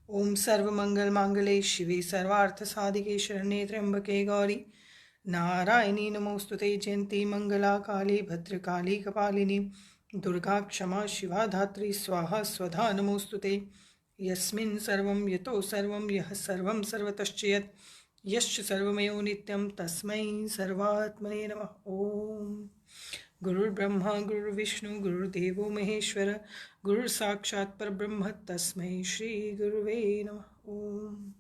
ओम सर्वमंगल मांगल्ये शिवे सर्वार्थ साधिके शरण्ये त्र्यंबके गौरी नारायणी नमोस्तुते। जयंती मंगला काली भद्रकाली कपालिनी दुर्गा क्षमा शिवा धात्री स्वाहा स्वधा नमोस्तुते। यस्मिन् सर्वं यतो सर्वं यः सर्वं सर्वतश्च यत् यश्च सर्वमयो नित्यं तस्मै सर्वात्मने नमः। ओम गुरुर्ब्रह्मा गुरुर्विष्णु गुरुर्देवो महेश्वर गुरुर्साक्षात् परब्रह्म तस्मै श्री गुरुवे नमः। ओम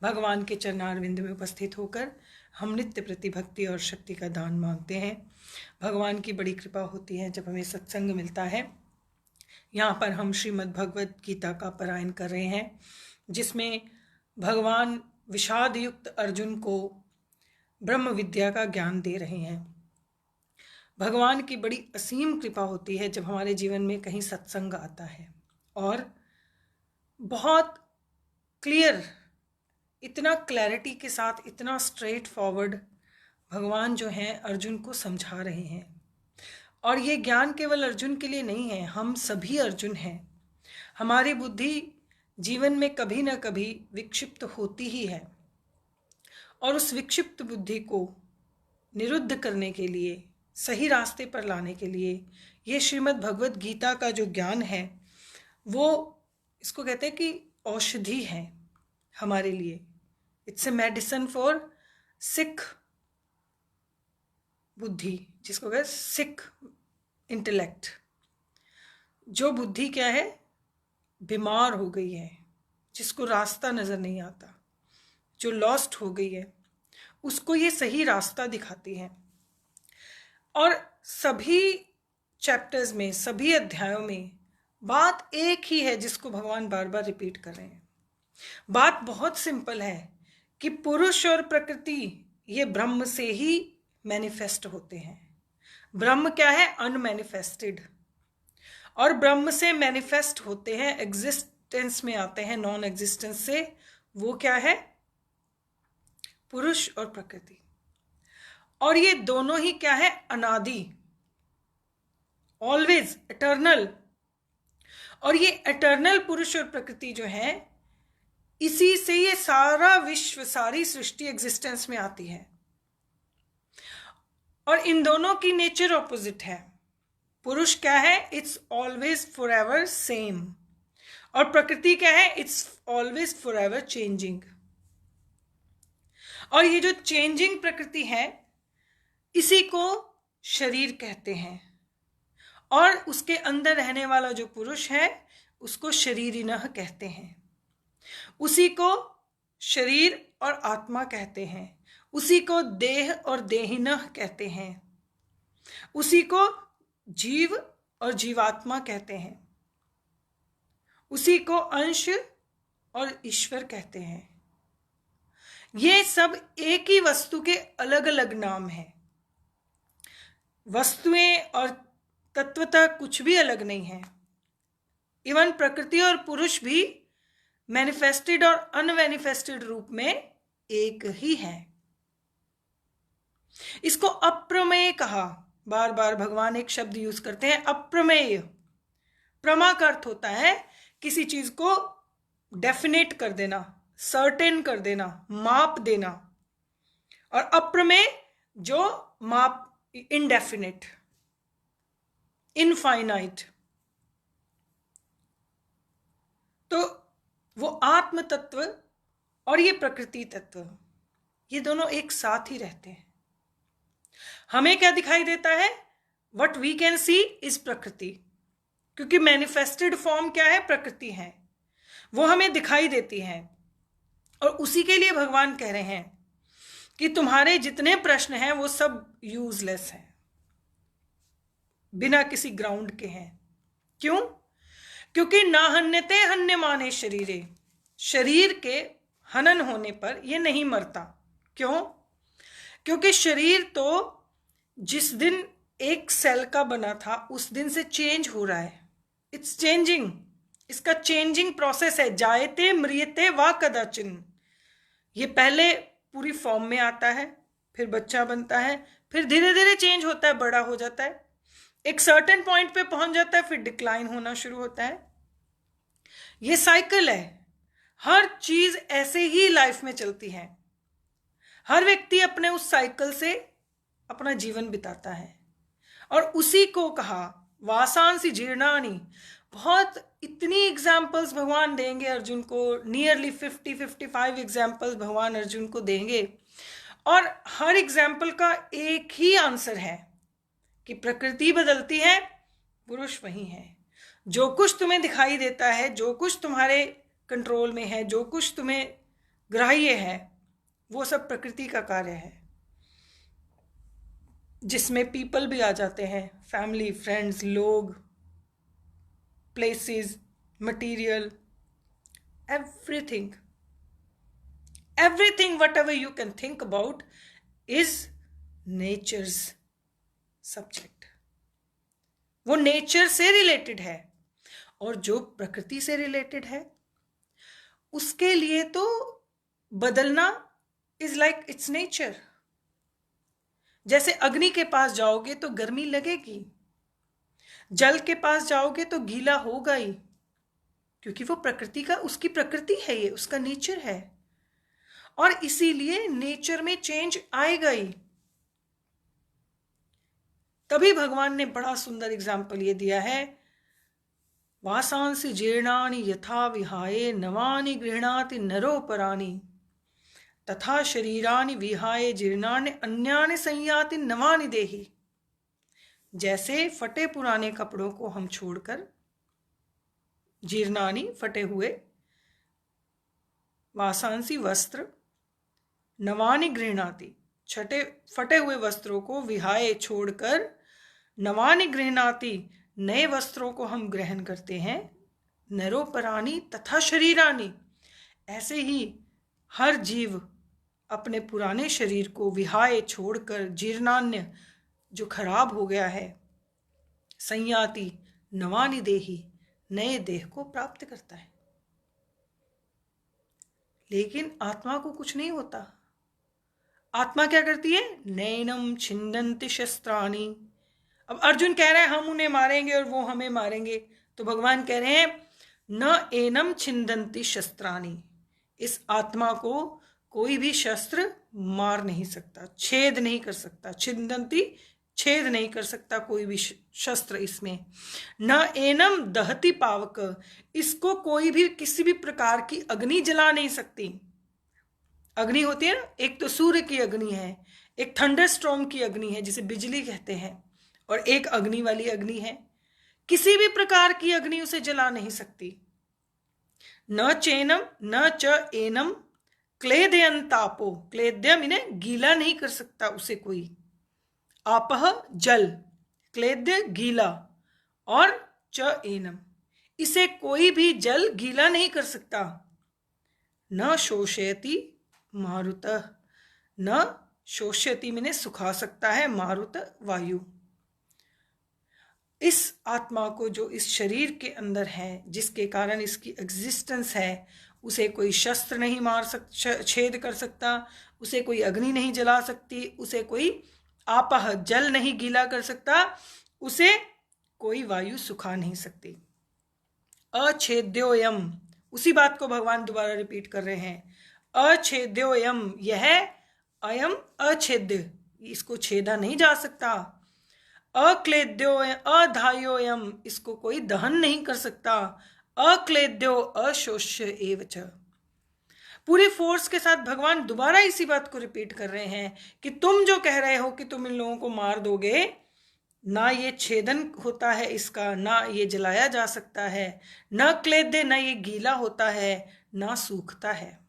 भगवान के चरणारविंद में उपस्थित होकर हम नित्य प्रति भक्ति और शक्ति का दान मांगते हैं। भगवान की बड़ी कृपा होती है जब हमें सत्संग मिलता है। यहाँ पर हम श्रीमद् भगवद गीता का पारायण कर रहे हैं, जिसमें भगवान विषाद युक्त अर्जुन को ब्रह्म विद्या का ज्ञान दे रहे हैं। भगवान की बड़ी असीम कृपा होती है जब हमारे जीवन में कहीं सत्संग आता है और बहुत क्लियर, इतना क्लैरिटी के साथ, इतना स्ट्रेट फॉरवर्ड भगवान जो हैं अर्जुन को समझा रहे हैं। और ये ज्ञान केवल अर्जुन के लिए नहीं है, हम सभी अर्जुन हैं। हमारी बुद्धि जीवन में कभी ना कभी विक्षिप्त होती ही है और उस विक्षिप्त बुद्धि को निरुद्ध करने के लिए, सही रास्ते पर लाने के लिए ये श्रीमद् भगवद गीता का जो ज्ञान है वो, इसको कहते हैं कि औषधि है हमारे लिए। It's a medicine for sick बुद्धि, जिसको कहते हैं सिक इंटेलेक्ट। जो बुद्धि क्या है, बीमार हो गई है, जिसको रास्ता नज़र नहीं आता, जो लॉस्ट हो गई है, उसको ये सही रास्ता दिखाती है। और सभी चैप्टर्स में, सभी अध्यायों में बात एक ही है जिसको भगवान बार बार रिपीट कर रहे हैं। बात बहुत सिंपल है कि पुरुष और प्रकृति ये ब्रह्म से ही मैनिफेस्ट होते हैं। ब्रह्म क्या है? अनमैनिफेस्टेड। और ब्रह्म से मैनिफेस्ट होते हैं, एग्जिस्टेंस में आते हैं नॉन एग्जिस्टेंस से। वो क्या है? पुरुष और प्रकृति। और ये दोनों ही क्या है? अनादि, ऑलवेज, एटर्नल। और ये एटर्नल पुरुष और प्रकृति जो है, इसी से ये सारा विश्व, सारी सृष्टि एग्जिस्टेंस में आती है। और इन दोनों की नेचर ऑपोजिट है। पुरुष क्या है? It's always for ever same. और प्रकृति क्या है? It's always for ever changing. और ये जो चेंजिंग प्रकृति है, इसी को शरीर कहते हैं। और उसके अंदर रहने वाला जो पुरुष है उसको शरीरिनः कहते हैं। उसी को शरीर और आत्मा कहते हैं। उसी को देह और देहिनः कहते हैं। उसी को जीव और जीवात्मा कहते हैं। उसी को अंश और ईश्वर कहते हैं। ये सब एक ही वस्तु के अलग अलग नाम हैं। वस्तुएं और तत्वतः कुछ भी अलग नहीं है। इवन प्रकृति और पुरुष भी मैनिफेस्टेड और अनमैनिफेस्टेड रूप में एक ही है। इसको अप्रमेय कहा। बार बार भगवान एक शब्द यूज करते हैं, अप्रमेय। प्रमा का अर्थ होता है किसी चीज को डेफिनेट कर देना, सर्टेन कर देना, माप देना। और अप्रमेय जो माप, इनडेफिनेट, इनफाइनाइट। तो वो आत्म तत्व और ये प्रकृति तत्व, ये दोनों एक साथ ही रहते हैं। हमें क्या दिखाई देता है? What we can see is प्रकृति, क्योंकि मैनिफेस्टेड फॉर्म क्या है? प्रकृति है, वो हमें दिखाई देती है। और उसी के लिए भगवान कह रहे हैं कि तुम्हारे जितने प्रश्न हैं वो सब यूजलेस हैं, बिना किसी ग्राउंड के हैं। क्यों? क्योंकि ना हन्यते हन्यमाने शरीरे, शरीर के हनन होने पर ये नहीं मरता। क्यों? क्योंकि शरीर तो जिस दिन एक सेल का बना था उस दिन से चेंज हो रहा है। इट्स चेंजिंग, इसका चेंजिंग प्रोसेस है। जायते म्रियते वा कदाचिन। ये पहले पूरी फॉर्म में आता है, फिर बच्चा बनता है, फिर धीरे धीरे चेंज होता है, बड़ा हो जाता है, एक सर्टेन पॉइंट पे पहुंच जाता है, फिर डिक्लाइन होना शुरू होता है। ये साइकिल है। हर चीज ऐसे ही लाइफ में चलती है। हर व्यक्ति अपने उस साइकिल से अपना जीवन बिताता है और उसी को कहा वासांसी जीर्णानि। बहुत इतनी एग्जाम्पल्स भगवान देंगे अर्जुन को, नियरली 55 एग्जाम्पल्स भगवान अर्जुन को देंगे और हर एग्जाम्पल का एक ही आंसर है कि प्रकृति बदलती है, पुरुष वही है। जो कुछ तुम्हें दिखाई देता है, जो कुछ तुम्हारे कंट्रोल में है, जो कुछ तुम्हें ग्राह्य है, वो सब प्रकृति का कार्य है, जिसमें पीपल भी आ जाते हैं, फैमिली, फ्रेंड्स, लोग, places, material, everything whatever you can think about is nature's subject। वो नेचर से रिलेटेड है और जो प्रकृति से रिलेटेड है उसके लिए तो बदलना इज लाइक इट्स नेचर। जैसे अग्नि के पास जाओगे तो गर्मी लगेगी, जल के पास जाओगे तो गीला होगा ही, क्योंकि वो प्रकृति का, उसकी प्रकृति है, ये उसका नेचर है और इसीलिए नेचर में चेंज आएगा ही। तभी भगवान ने बड़ा सुंदर एग्जाम्पल ये दिया है, वासांसि जीर्णानि यथा विहाय नवानि गृह्णाति नरो परानि तथा शरीरानि विहाय जीर्णानि अन्यानि संयाति नवानि देहि। जैसे फटे पुराने कपड़ों को हम छोड़कर, जीर्णानि फटे हुए, वासांसी वस्त्र, नवानि गृह्णाति फटे हुए वस्त्रों को, विहाय छोड़कर, नवानि गृह्णाति नए वस्त्रों को हम ग्रहण करते हैं, नरोपरानि तथा शरीरानि। ऐसे ही हर जीव अपने पुराने शरीर को विहाय छोड़कर, जीर्णान्य जो खराब हो गया है, संयाति नवानि देहि नए देह को प्राप्त करता है। लेकिन आत्मा को कुछ नहीं होता। आत्मा क्या करती है? नैनम छिन्दन्ति शस्त्राणि। अब अर्जुन कह रहा है हम उन्हें मारेंगे और वो हमें मारेंगे, तो भगवान कह रहे हैं न एनम छिन्दन्ति शस्त्राणि। इस आत्मा को कोई भी शस्त्र मार नहीं सकता, छेद नहीं कर सकता। छिन्दन्ति छेद नहीं कर सकता कोई भी शस्त्र इसमें। न एनम दहति पावक, इसको कोई भी किसी भी प्रकार की अग्नि जला नहीं सकती। अग्नि होती है ना, एक तो सूर्य की अग्नि है, एक थंडर स्टॉर्म की अग्नि है जिसे बिजली कहते हैं, और एक अग्नि वाली अग्नि है। किसी भी प्रकार की अग्नि उसे जला नहीं सकती। न चेनम न च एनम क्लेदयन तापो, क्लेद्यम इन्हें गीला नहीं कर सकता उसे कोई। आपह जल, क्लेद्य गीला, और च एनम इसे कोई भी जल गीला नहीं कर सकता। न शोषयति मारुतः, न शोष्यति मैंने सुखा सकता है, मारुत वायु। इस आत्मा को जो इस शरीर के अंदर है, जिसके कारण इसकी एग्जिस्टेंस है, उसे कोई शस्त्र नहीं मार छेद कर सकता, उसे कोई अग्नि नहीं जला सकती, उसे कोई आपह जल नहीं गीला कर सकता, उसे कोई वायु सुखा नहीं सकती। अछेद्योयम, उसी बात को भगवान दोबारा रिपीट कर रहे हैं। अछेद्योयम, यह अयम अछेद्य, इसको छेदा नहीं जा सकता। अक्लेद्यो अधायोयम, इसको कोई दहन नहीं कर सकता। अक्लेद्यो अशोष्य एवच। पूरी फोर्स के साथ भगवान दोबारा इसी बात को रिपीट कर रहे हैं कि तुम जो कह रहे हो कि तुम इन लोगों को मार दोगे, ना ये छेदन होता है इसका, ना ये जलाया जा सकता है, न क्लेद्य, ना ये गीला होता है, ना सूखता है।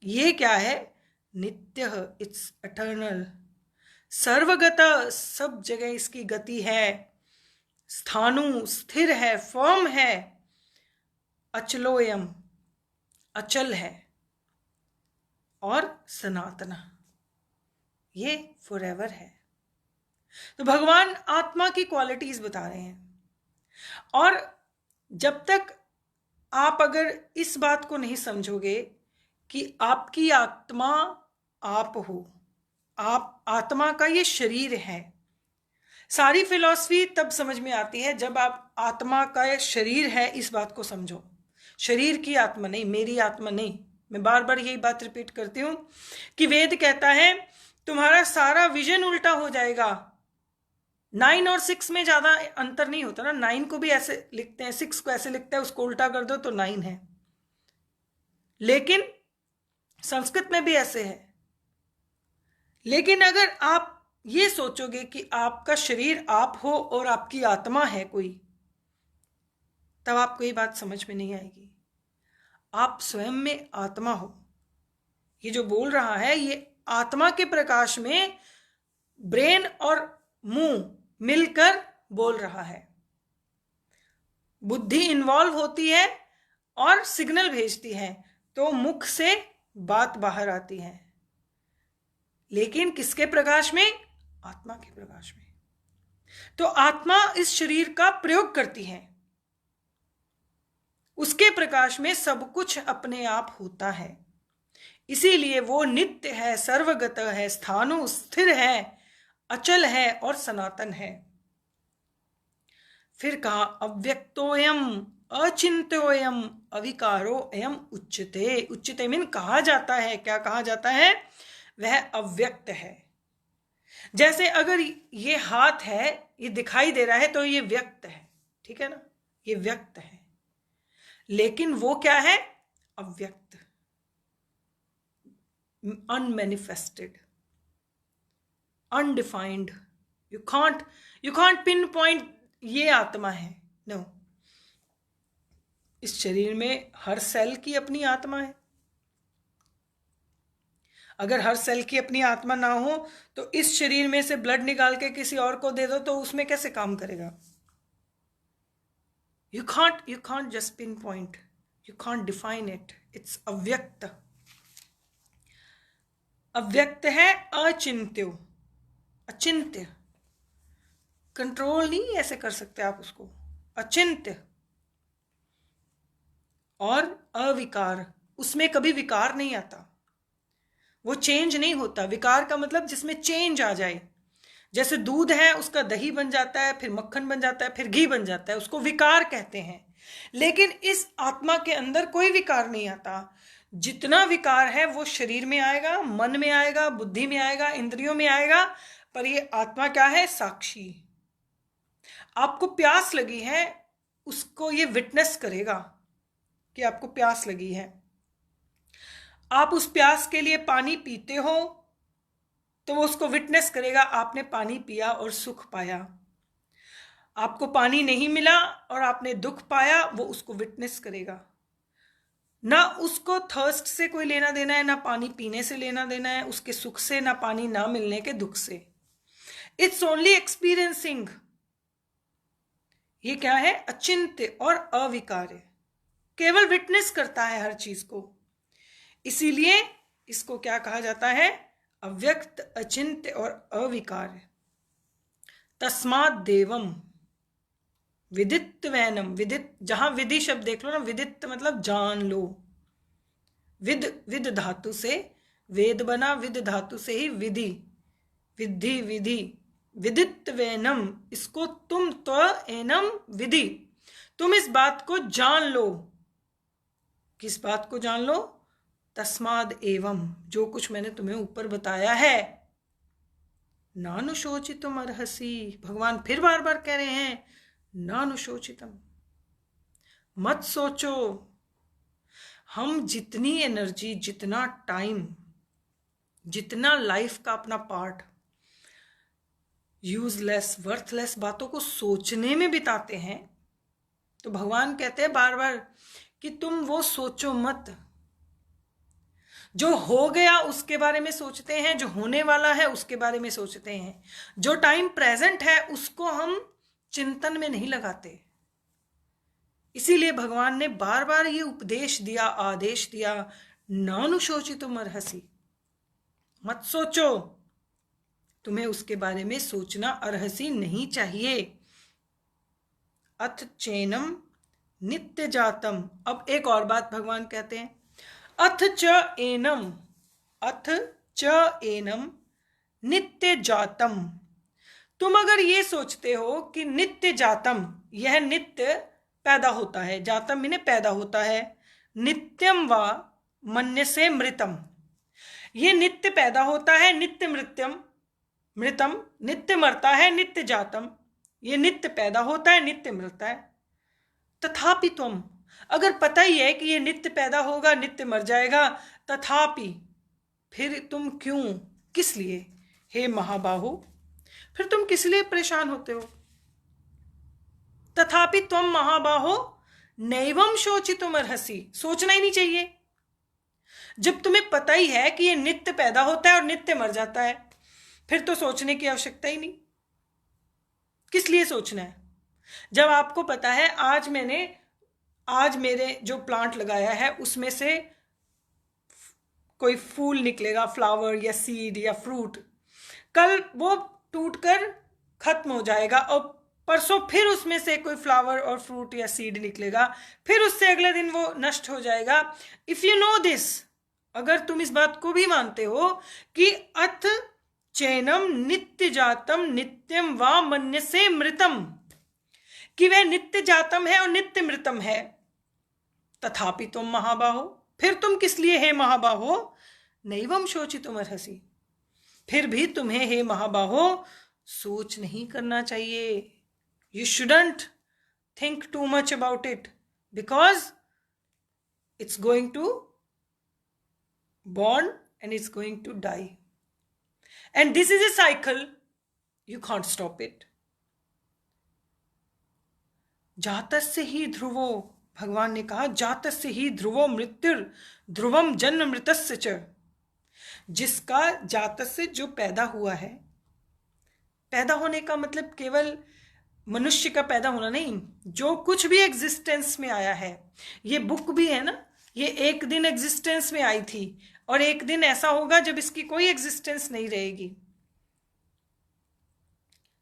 ये क्या है? नित्य, इट्स एटर्नल, सर्वगत, सब जगह इसकी गति है, स्थाणु स्थिर है, फर्म है। अचलोयम, अचल है, और सनातना, ये फॉरएवर है। तो भगवान आत्मा की क्वालिटीज बता रहे हैं, और जब तक आप अगर इस बात को नहीं समझोगे कि आपकी आत्मा आप हो, आप आत्मा का ये शरीर है। सारी फिलॉसफी तब समझ में आती है जब आप आत्मा का शरीर है इस बात को समझो। शरीर की आत्मा नहीं, मेरी आत्मा नहीं। मैं बार बार यही बात रिपीट करती हूं कि वेद कहता है तुम्हारा सारा विजन उल्टा हो जाएगा। 9 और 6 में ज्यादा अंतर नहीं होता ना, 9 को भी ऐसे लिखते हैं, 6 को ऐसे लिखते हैं, उसको उल्टा कर दो तो 9 है। लेकिन संस्कृत में भी ऐसे है। लेकिन अगर आप ये सोचोगे कि आपका शरीर आप हो और आपकी आत्मा है कोई, तब आपको ये बात समझ में नहीं आएगी। आप स्वयं में आत्मा हो। ये जो बोल रहा है ये आत्मा के प्रकाश में ब्रेन और मुंह मिलकर बोल रहा है। बुद्धि इन्वॉल्व होती है और सिग्नल भेजती है, तो मुख से बात बाहर आती है। लेकिन किसके प्रकाश में? आत्मा के प्रकाश में। तो आत्मा इस शरीर का प्रयोग करती है, उसके प्रकाश में सब कुछ अपने आप होता है। इसीलिए वो नित्य है, सर्वगत है, स्थाणु स्थिर है, अचल है और सनातन है। फिर कहा अव्यक्तोयम अचिंत्योयम अविकारो एयम उच्यते। उच्यते मीन कहा जाता है। क्या कहा जाता है? वह अव्यक्त है। जैसे अगर ये हाथ है, ये दिखाई दे रहा है तो ये व्यक्त है, ठीक है ना, ये व्यक्त है। लेकिन वो क्या है? अव्यक्त, unmanifested, undefined. You can't pin point ये आत्मा है। नो, इस शरीर में हर सेल की अपनी आत्मा है। अगर हर सेल की अपनी आत्मा ना हो तो इस शरीर में से ब्लड निकाल के किसी और को दे दो तो उसमें कैसे काम करेगा? You can't just pinpoint. You can't define it. It's अव्यक्त। अव्यक्त है, अचिंत्य, अचिंत्य, कंट्रोल नहीं ऐसे कर सकते आप उसको। अचिंत्य और अविकार, उसमें कभी विकार नहीं आता, वो चेंज नहीं होता। विकार का मतलब जिसमें चेंज आ जाए। जैसे दूध है, उसका दही बन जाता है, फिर मक्खन बन जाता है, फिर घी बन जाता है, उसको विकार कहते हैं। लेकिन इस आत्मा के अंदर कोई विकार नहीं आता। जितना विकार है वो शरीर में आएगा, मन में आएगा, बुद्धि में आएगा, इंद्रियों में आएगा, पर ये आत्मा क्या है? साक्षी। आपको प्यास लगी है, उसको ये विटनेस करेगा कि आपको प्यास लगी है। आप उस प्यास के लिए पानी पीते हो तो वो उसको विटनेस करेगा, आपने पानी पिया और सुख पाया। आपको पानी नहीं मिला और आपने दुख पाया, वो उसको विटनेस करेगा। ना उसको थर्स्ट से कोई लेना देना है, ना पानी पीने से लेना देना है, उसके सुख से, ना पानी ना मिलने के दुख से। It's only experiencing. ये क्या है? अचिंत्य और अविकार्य, केवल विटनेस करता है हर चीज को। इसीलिए इसको क्या कहा जाता है? अव्यक्त, अचिंत्य और अविकार्य। तस्मात् देवम विदित्वैनम। विदित, जहां विधि शब्द देख लो ना, विदित मतलब जान लो। विद धातु से वेद बना, विद धातु से ही विधि, विधि, विधि। विदित्वैनम, इसको तुम एनम विधि, तुम इस बात को जान लो। किस बात को जान लो? तस्माद एवं, जो कुछ मैंने तुम्हें ऊपर बताया है। नानुशोचितुम अर्हसि, भगवान फिर बार बार कह रहे हैं नानुशोचितम, मत सोचो। हम जितनी एनर्जी, जितना टाइम, जितना लाइफ का अपना पार्ट यूजलेस, वर्थलेस बातों को सोचने में बिताते हैं, तो भगवान कहते हैं बार बार कि तुम वो सोचो मत। जो हो गया उसके बारे में सोचते हैं, जो होने वाला है उसके बारे में सोचते हैं। जो टाइम प्रेजेंट है उसको हम चिंतन में नहीं लगाते। इसीलिए भगवान ने बार बार ये उपदेश दिया, आदेश दिया, नानुशोचितुम अर्हसि, मत सोचो। तुम्हें उसके बारे में सोचना अर्हसि नहीं चाहिए। अथ चैनम नित्य जातम। अब एक और बात भगवान कहते हैं, अथ च एनम, अथ च एनम नित्य जातम। तुम अगर ये सोचते हो कि नित्य जातम, यह नित्य पैदा होता है, जातम माने पैदा होता है, नित्यम वा मन्यसे मृतम, ये नित्य पैदा होता है, नित्य मृत्यम मृतम, नित्य मरता है, नित्य जातम, ये नित्य पैदा होता है, नित्य मरता है। तथापि तुम, अगर पता ही है कि ये नित्य पैदा होगा, नित्य मर जाएगा, तथापि फिर तुम क्यों, किस लिए, हे महाबाहो, फिर तुम किस लिए परेशान होते हो? तथापि तुम महाबाहो नैवम शोचितुम अर्हसि, सोचना ही नहीं चाहिए। जब तुम्हें पता ही है कि ये नित्य पैदा होता है और नित्य मर जाता है, फिर तो सोचने की आवश्यकता ही नहीं। किस लिए सोचना है? जब आपको पता है आज मेरे जो प्लांट लगाया है उसमें से कोई फूल निकलेगा, फ्लावर या सीड या फ्रूट, कल वो टूटकर खत्म हो जाएगा और परसों फिर उसमें से कोई फ्लावर और फ्रूट या सीड निकलेगा, फिर उससे अगले दिन वो नष्ट हो जाएगा। इफ यू नो दिस, अगर तुम इस बात को भी मानते हो कि अथ चैनम नित्य जातम नित्यम वा मन्यसे मृतम, कि वह नित्य जातम है और नित्य मृतम है, तथापि तुम महाबाहो, फिर तुम किस लिए हे महाबाहो नैवम शोचितुम अर्हसि, फिर भी तुम्हें हे महाबाहो सोच नहीं करना चाहिए। You shouldn't think too much about it, because it's going to born and it's going to die, and this is a cycle, you can't stop it. जातस्य ही ध्रुवो, भगवान ने कहा जातस्य ही ध्रुवो मृत्युर ध्रुवम जन्म मृतस्य च, जिसका जातस्य जो पैदा हुआ है, पैदा होने का मतलब केवल मनुष्य का पैदा होना नहीं, जो कुछ भी एग्जिस्टेंस में आया है, ये बुक भी है ना, ये एक दिन एग्जिस्टेंस में आई थी और एक दिन ऐसा होगा जब इसकी कोई एग्जिस्टेंस नहीं रहेगी।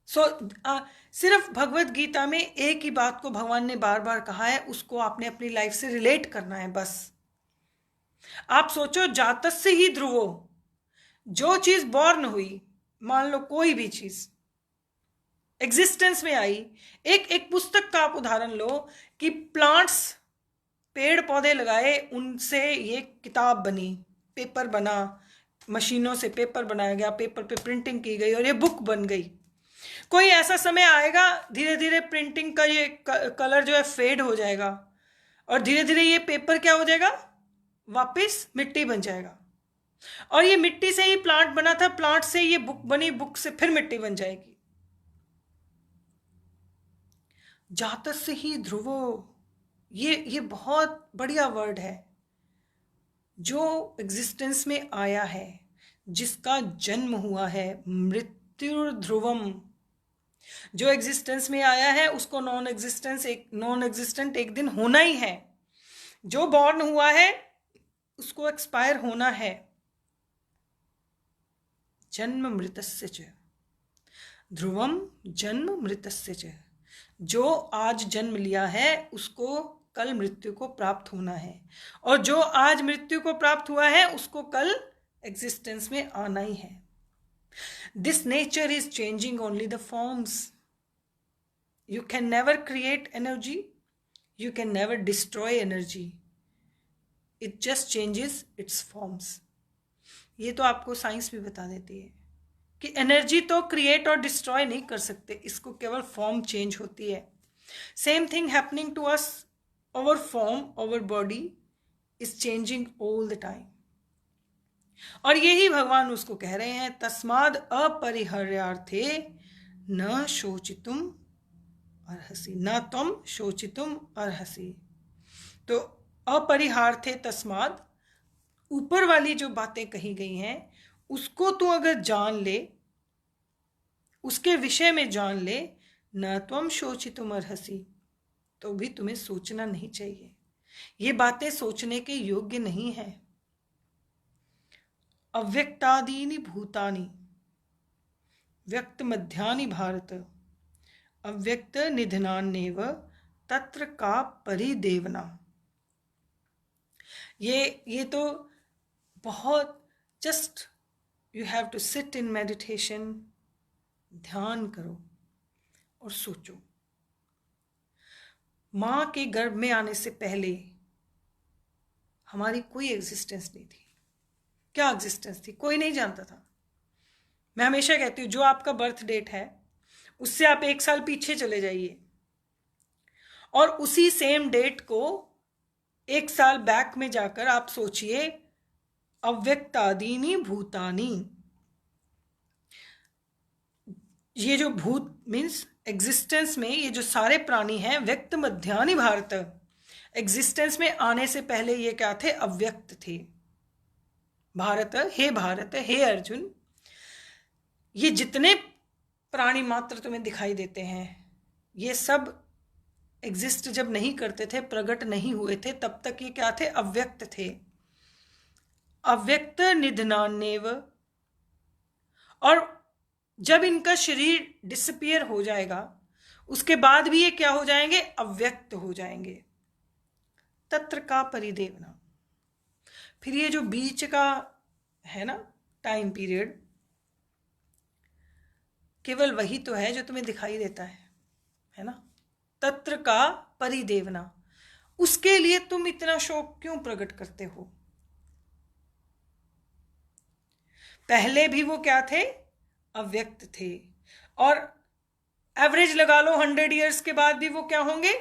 सिर्फ भगवत गीता में एक ही बात को भगवान ने बार बार कहा है, उसको आपने अपनी लाइफ से रिलेट करना है बस। आप सोचो जातस्य ही ध्रुवो, जो चीज बॉर्न हुई, मान लो कोई भी चीज एग्जिस्टेंस में आई, एक पुस्तक का आप उदाहरण लो कि प्लांट्स, पेड़ पौधे लगाए, उनसे ये किताब बनी, पेपर बना, मशीनों से पेपर बनाया गया, पेपर पे प्रिंटिंग की गई और ये बुक बन गई। कोई ऐसा समय आएगा धीरे धीरे प्रिंटिंग का ये कलर जो है फेड हो जाएगा और धीरे धीरे ये पेपर क्या हो जाएगा, वापस मिट्टी बन जाएगा, और ये मिट्टी से ही प्लांट बना था, प्लांट से ये बुक बनी, बुक से फिर मिट्टी बन जाएगी। जातस्य ही ध्रुवो, ये बहुत बढ़िया वर्ड है। जो एग्जिस्टेंस में आया है, जिसका जन्म हुआ है, मृत्यु ध्रुवम, जो एग्जिस्टेंस में आया है उसको नॉन एग्जिस्टेंट एक दिन होना ही है। जो बॉर्न हुआ है उसको एक्सपायर होना है। जन्म मृतस्य च ध्रुवम जन्म मृतस्य च, जो आज जन्म लिया है उसको कल मृत्यु को प्राप्त होना है, और जो आज मृत्यु को प्राप्त हुआ है उसको कल एग्जिस्टेंस में आना ही है। This nature is changing only the forms. You can never create energy, you can never destroy energy, it just changes it's forms. ये तो आपको साइंस भी बता देती है कि एनर्जी तो क्रिएट और डिस्ट्रॉय नहीं कर सकते, इसको केवल फॉर्म चेंज होती है। Same thing happening to us, our form, our body is changing all the time। और यही भगवान उसको कह रहे हैं, तस्माद अपरिहर्यार्थे न शोचितुम अर्हसि, न तुम शोचितुम अर्हसि। तो अपरिहार्थे तस्माद, ऊपर वाली जो बातें कही गई हैं उसको तू अगर जान ले, उसके विषय में जान ले, न तुम शोचितुम अर्हसि, तो भी तुम्हें सोचना नहीं चाहिए। ये बातें सोचने के योग्य नहीं है। अव्यक्तादीनि भूतानि व्यक्त मध्यानि भारत अव्यक्त निधनान्नेव तत्र का परिदेवना। ये तो बहुत, just you have to sit in meditation, ध्यान करो और सोचो। माँ के गर्भ में आने से पहले हमारी कोई एग्जिस्टेंस नहीं थी। क्या एग्जिस्टेंस थी? कोई नहीं जानता था। मैं हमेशा कहती हूँ, जो आपका बर्थ डेट है उससे आप 1 साल पीछे चले जाइए और उसी सेम डेट को 1 साल बैक में जाकर आप सोचिए, अव्यक्तादीनि भूतानि, ये जो भूत मीन्स एग्जिस्टेंस में ये जो सारे प्राणी हैं, व्यक्त मध्यानि भारत, एग्जिस्टेंस में आने से पहले ये क्या थे? अव्यक्त थे। भारत, हे अर्जुन, ये जितने प्राणी मात्र तुम्हें दिखाई देते हैं, ये सब एग्जिस्ट जब नहीं करते थे, प्रकट नहीं हुए थे, तब तक ये क्या थे? अव्यक्त थे। अव्यक्त निधनान्येव, और जब इनका शरीर डिसअपियर हो जाएगा उसके बाद भी ये क्या हो जाएंगे? अव्यक्त हो जाएंगे। तत्र का परिदेवना, फिर ये जो बीच का है ना टाइम पीरियड, केवल वही तो है जो तुम्हें दिखाई देता है ना? तत्र का परिदेवना, उसके लिए तुम इतना शोक क्यों प्रकट करते हो? पहले भी वो क्या थे? अव्यक्त थे, और एवरेज लगा लो 100 ईयर्स के बाद भी वो क्या होंगे?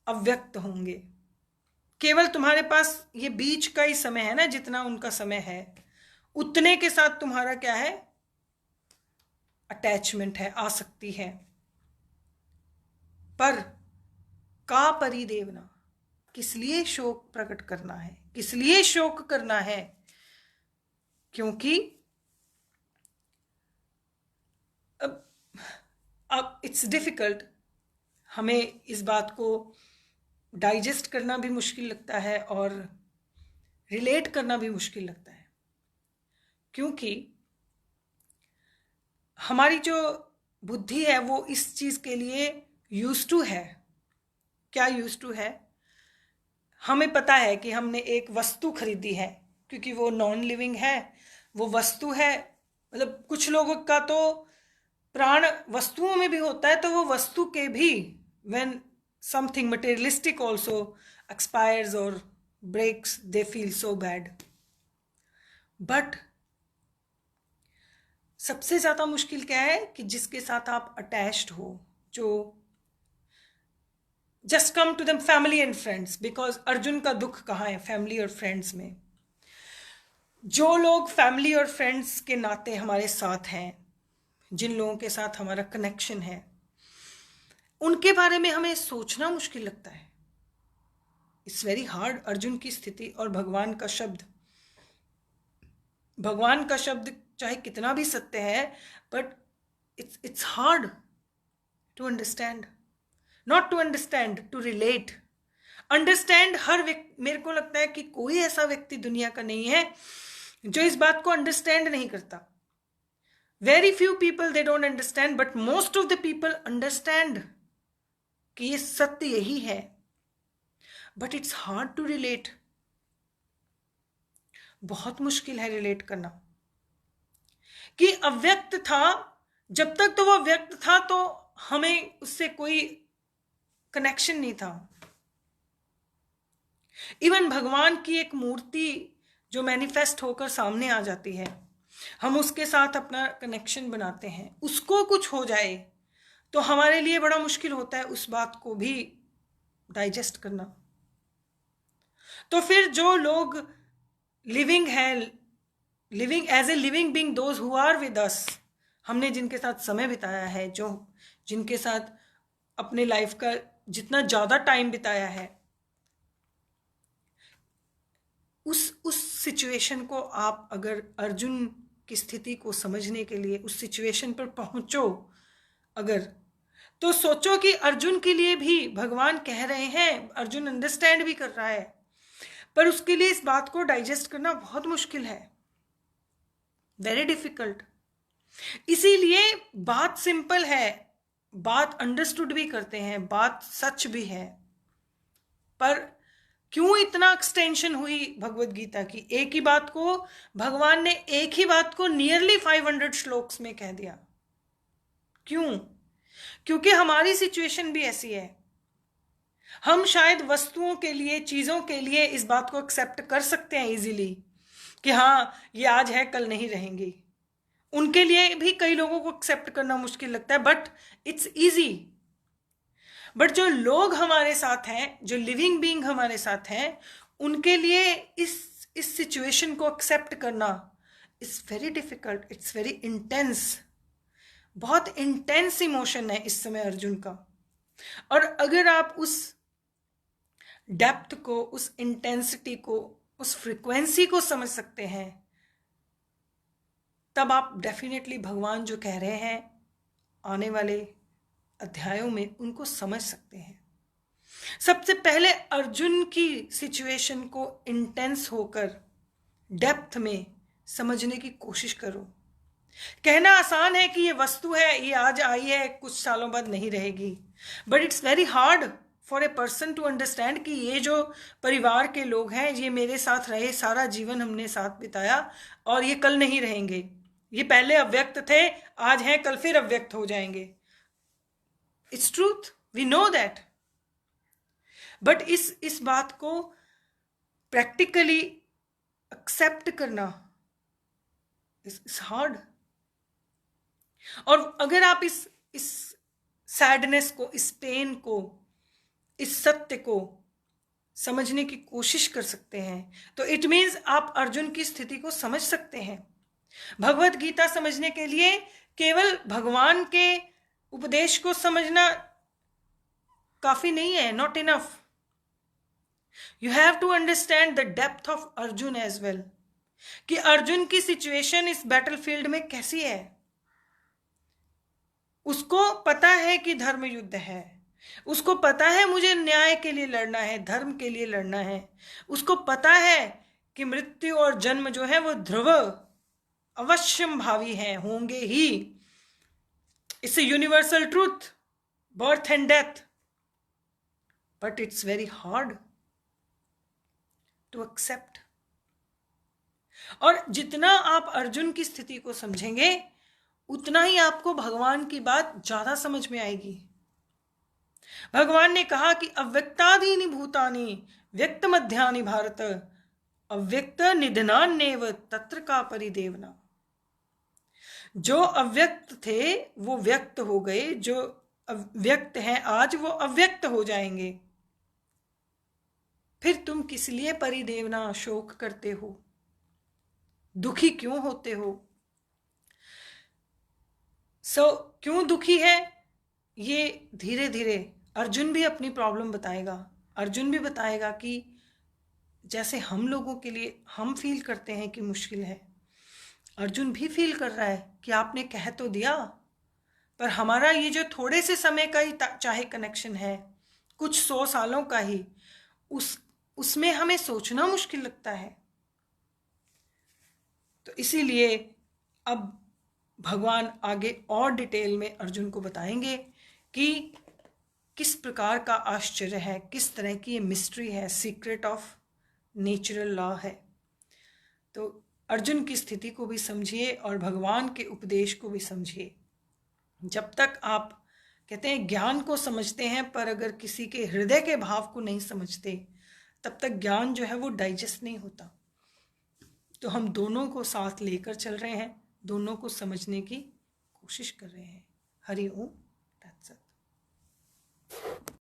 अव्यक्त होंगे। केवल तुम्हारे पास ये बीच का ही समय है ना, जितना उनका समय है उतने के साथ तुम्हारा क्या है? अटैचमेंट है, आसक्ति है। पर का परिदेवना, किस लिए शोक प्रकट करना है? किस लिए शोक करना है? क्योंकि अब इट्स डिफिकल्ट, हमें इस बात को डाइजेस्ट करना भी मुश्किल लगता है और रिलेट करना भी मुश्किल लगता है, क्योंकि हमारी जो बुद्धि है वो इस चीज़ के लिए यूज्ड टू है। क्या यूज्ड टू है? हमें पता है कि हमने एक वस्तु खरीदी है, क्योंकि वो नॉन लिविंग है, वो वस्तु है। मतलब कुछ लोगों का तो प्राण वस्तुओं में भी होता है, तो वो वस्तु के भी when something materialistic also expires or breaks, they feel so bad. But सबसे ज़्यादा मुश्किल क्या है कि जिसके साथ आप अटैच्ड हो, जो just come to them family and friends, because Arjun का दुख कहाँ है? फैमिली और फ्रेंड्स में। जो लोग फैमिली और फ्रेंड्स के नाते हमारे साथ हैं, जिन लोगों के साथ हमारा कनेक्शन है, उनके बारे में हमें सोचना मुश्किल लगता है। It's very hard. अर्जुन की स्थिति और भगवान का शब्द, भगवान का शब्द चाहे कितना भी सत्य है, but it's hard to understand, not to understand, to relate. Understand हर व्यक्ति, मेरे को लगता है कि कोई ऐसा व्यक्ति दुनिया का नहीं है जो इस बात को अंडरस्टैंड नहीं करता। Very few people they don't understand, but most of the people understand कि ये सत्य यही है, but it's hard to relate. बहुत मुश्किल है रिलेट करना कि अव्यक्त था, जब तक तो वो व्यक्त था तो हमें उससे कोई कनेक्शन नहीं था। इवन भगवान की एक मूर्ति जो मैनिफेस्ट होकर सामने आ जाती है, हम उसके साथ अपना कनेक्शन बनाते हैं, उसको कुछ हो जाए तो हमारे लिए बड़ा मुश्किल होता है उस बात को भी डाइजेस्ट करना। तो फिर जो लोग लिविंग है, living as a living being, those who are with us, हमने जिनके साथ समय बिताया है, जो जिनके साथ अपने लाइफ का जितना ज़्यादा टाइम बिताया है, उस सिचुएशन को आप अगर अर्जुन की स्थिति को समझने के लिए उस सिचुएशन पर पहुंचो अगर, तो सोचो कि अर्जुन के लिए भी भगवान कह रहे हैं, अर्जुन अंडरस्टैंड भी कर रहा है, पर उसके लिए इस बात को डाइजेस्ट करना बहुत मुश्किल है, वेरी डिफिकल्ट। इसीलिए बात सिंपल है, बात अंडरस्टूड भी करते हैं, बात सच भी है, पर क्यों इतना एक्सटेंशन हुई भगवत गीता की? एक ही बात को भगवान ने एक ही बात को नियरली 500 श्लोक्स में कह दिया। क्यों? क्योंकि हमारी सिचुएशन भी ऐसी है। हम शायद वस्तुओं के लिए, चीज़ों के लिए इस बात को एक्सेप्ट कर सकते हैं इजीली कि हाँ ये आज है कल नहीं रहेंगी। उनके लिए भी कई लोगों को एक्सेप्ट करना मुश्किल लगता है, बट इट्स इजी। बट जो लोग हमारे साथ हैं, जो लिविंग बीइंग हमारे साथ हैं, उनके लिए इस सिचुएशन को एक्सेप्ट करना it's very difficult, it's very intense. बहुत इंटेंस इमोशन है इस समय अर्जुन का। और अगर आप उस डेप्थ को, उस इंटेंसिटी को, उस फ्रीक्वेंसी को समझ सकते हैं, तब आप डेफिनेटली भगवान जो कह रहे हैं आने वाले अध्यायों में उनको समझ सकते हैं। सबसे पहले अर्जुन की सिचुएशन को इंटेंस होकर डेप्थ में समझने की कोशिश करो। कहना आसान है कि ये वस्तु है, ये आज आई है, कुछ सालों बाद नहीं रहेगी, but it's very hard for a person to understand कि ये जो परिवार के लोग हैं, ये मेरे साथ रहे, सारा जीवन हमने साथ बिताया, और ये कल नहीं रहेंगे। ये पहले अव्यक्त थे, आज हैं, कल फिर अव्यक्त हो जाएंगे। It's truth, we know that. But इस बात को प्रैक्टिकली एक्सेप्ट करना इट्स हार्ड। और अगर आप इस सैडनेस को, इस पेन को, इस सत्य को समझने की कोशिश कर सकते हैं, तो इट मीन्स आप अर्जुन की स्थिति को समझ सकते हैं। भगवत गीता समझने के लिए केवल भगवान के उपदेश को समझना काफी नहीं है, not enough. You have to understand the depth of Arjun as well, कि अर्जुन की सिचुएशन इस बैटलफील्ड में कैसी है। उसको पता है कि धर्म युद्ध है, उसको पता है मुझे न्याय के लिए लड़ना है, धर्म के लिए लड़ना है। उसको पता है कि मृत्यु और जन्म जो है वो ध्रुव अवश्यम भावी हैं, होंगे ही। It's a universal truth, birth and death. But it's very hard to accept. और जितना आप अर्जुन की स्थिति को समझेंगे, उतना ही आपको भगवान की बात ज्यादा समझ में आएगी। भगवान ने कहा कि अव्यक्तादीनि भूतानि व्यक्त मध्यानि भारत अव्यक्त निधनान्येव तत्र का परिदेवना। जो अव्यक्त थे वो व्यक्त हो गए, जो व्यक्त हैं आज वो अव्यक्त हो जाएंगे। फिर तुम किस लिए परिदेवना, शोक करते हो, दुखी क्यों होते हो? क्यों दुखी है, ये धीरे धीरे अर्जुन भी अपनी प्रॉब्लम बताएगा। अर्जुन भी बताएगा कि जैसे हम लोगों के लिए हम फील करते हैं कि मुश्किल है, अर्जुन भी फील कर रहा है कि आपने कह तो दिया, पर हमारा ये जो थोड़े से समय का ही चाहे कनेक्शन है, कुछ 100 सालों का ही, उसमें हमें सोचना मुश्किल लगता है। तो इसीलिए अब भगवान आगे और डिटेल में अर्जुन को बताएंगे कि किस प्रकार का आश्चर्य है, किस तरह की ये मिस्ट्री है, सीक्रेट ऑफ नेचुरल लॉ है। तो अर्जुन की स्थिति को भी समझिए और भगवान के उपदेश को भी समझिए। जब तक आप कहते हैं ज्ञान को समझते हैं, पर अगर किसी के हृदय के भाव को नहीं समझते, तब तक ज्ञान जो है वो डाइजेस्ट नहीं होता। तो हम दोनों को साथ लेकर चल रहे हैं, दोनों को समझने की कोशिश कर रहे हैं। हरि ओम।